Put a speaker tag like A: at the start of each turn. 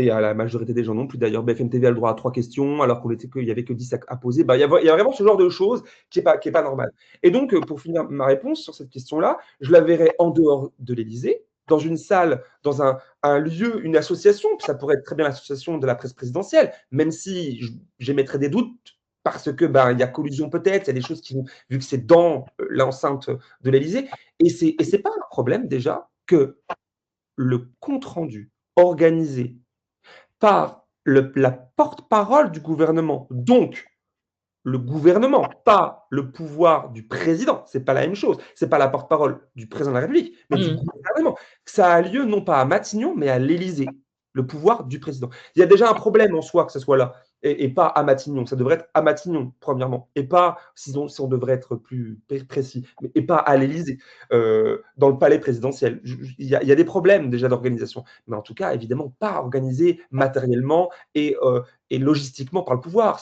A: Et à la majorité des gens non plus d'ailleurs. BFM TV a le droit à 3 questions, alors qu'il y avait que 10 à poser. Bah, il y a vraiment ce genre de choses qui est pas normal. Et donc, pour finir ma réponse sur cette question-là, je la verrais en dehors de l'Élysée, dans une salle, dans un lieu, une association, ça pourrait être très bien l'association de la presse présidentielle, même si j'émettrais des doutes parce que, ben, il y a collusion peut-être, il y a des choses qui vont, vu que c'est dans l'enceinte de l'Élysée, et c'est pas un problème déjà que le compte rendu organisé par la porte-parole du gouvernement. Donc, le gouvernement, pas le pouvoir du président. C'est pas la même chose. C'est pas la porte-parole du président de la République, mais du
B: Mmh.
A: gouvernement. Ça a lieu non pas à Matignon, mais à l'Élysée. Le pouvoir du président. Il y a déjà un problème en soi que ce soit là, et pas à Matignon. Ça devrait être à Matignon, premièrement, et pas, si on devrait être plus précis, et pas à l'Élysée, dans le palais présidentiel. Il y a des problèmes déjà d'organisation, mais en tout cas, évidemment, pas organisé matériellement et logistiquement par le pouvoir.